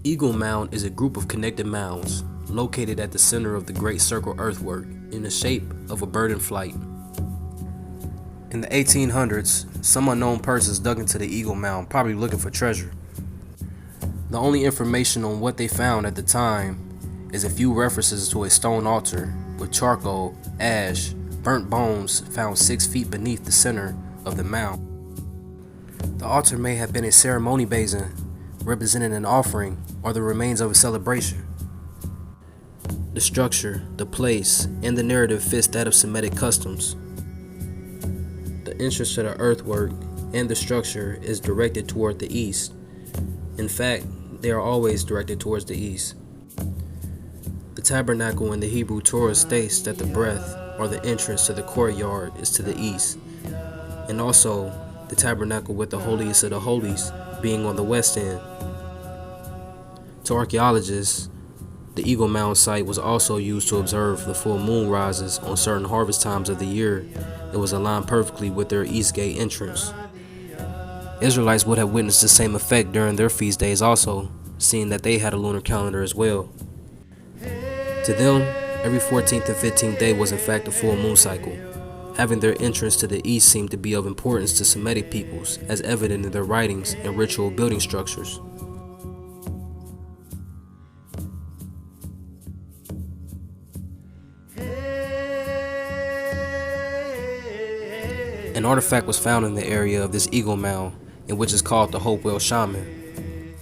Eagle Mound is a group of connected mounds located at the center of the Great Circle earthwork in the shape of a bird in flight. In the 1800s, some unknown persons dug into the Eagle Mound, probably looking for treasure. The only information on what they found at the time is a few references to a stone altar with charcoal, ash, burnt bones found 6 feet beneath the center of the mound. The altar may have been a ceremony basin representing an offering or the remains of a celebration. The structure, the place, and the narrative fits that of Semitic customs. The entrance to the earthwork and the structure is directed toward the east. In fact, they are always directed towards the east. The tabernacle in the Hebrew Torah states that the breadth or the entrance to the courtyard is to the east, and also the tabernacle with the holiest of the holies being on the west end. To archaeologists, the Eagle Mound site was also used to observe the full moon rises on certain harvest times of the year. It was aligned perfectly with their east gate entrance. Israelites would have witnessed the same effect during their feast days also, seeing that they had a lunar calendar as well. To them, every 14th and 15th day was in fact a full moon cycle. Having their entrance to the east seemed to be of importance to Semitic peoples, as evident in their writings and ritual building structures. An artifact was found in the area of this Eagle Mound, in which is called the Hopewell Shaman.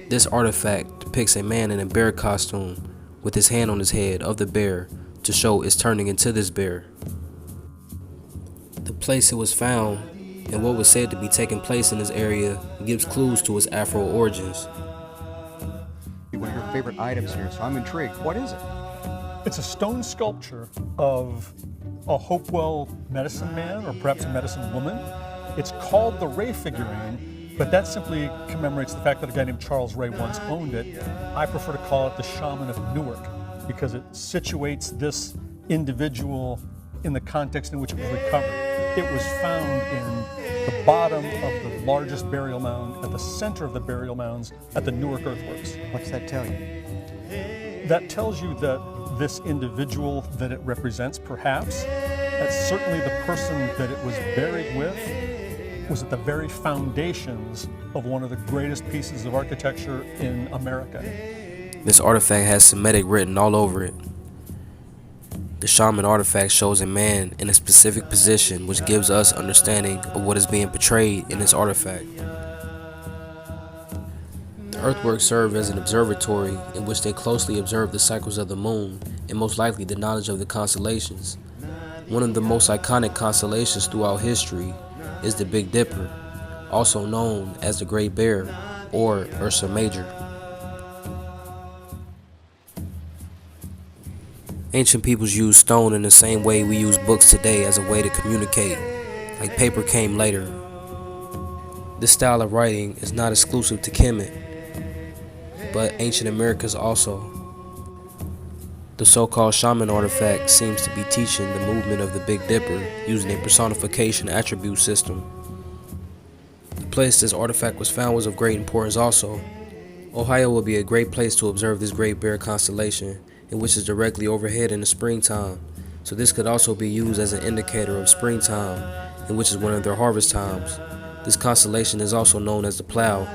This artifact depicts a man in a bear costume with his hand on his head of the bear to show it's turning into this bear. The place it was found and what was said to be taking place in this area gives clues to its Afro origins. One of your favorite items here, so I'm intrigued. What is it? It's a stone sculpture of a Hopewell medicine man, or perhaps a medicine woman. It's called the Ray figurine, but that simply commemorates the fact that a guy named Charles Ray once owned it. I prefer to call it the Shaman of Newark, because it situates this individual in the context in which it was recovered. It was found in the bottom of the largest burial mound, at the center of the burial mounds at the Newark earthworks. What's that tell you? That tells you that this individual that it represents, perhaps, that's certainly the person that it was buried with, was at the very foundations of one of the greatest pieces of architecture in America. This artifact has Semitic written all over it. The shaman artifact shows a man in a specific position, which gives us understanding of what is being portrayed in this artifact. The earthworks serve as an observatory in which they closely observe the cycles of the moon and most likely the knowledge of the constellations. One of the most iconic constellations throughout history is the Big Dipper, also known as the Great Bear or Ursa Major. Ancient peoples used stone in the same way we use books today as a way to communicate, like paper came later. This style of writing is not exclusive to Kemet, but ancient Americas also. The so-called shaman artifact seems to be teaching the movement of the Big Dipper using a personification attribute system. The place this artifact was found was of great importance also. Ohio will be a great place to observe this Great Bear constellation, in which is directly overhead in the springtime, so this could also be used as an indicator of springtime, in which is one of their harvest times. This constellation is also known as the Plow.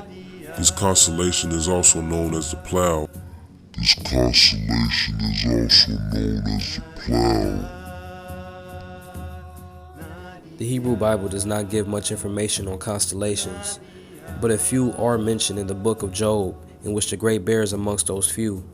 This constellation is also known as the Plow. This constellation is also known as the Plow. The Hebrew Bible does not give much information on constellations, but a few are mentioned in the book of Job, in which the Great Bear is amongst those few.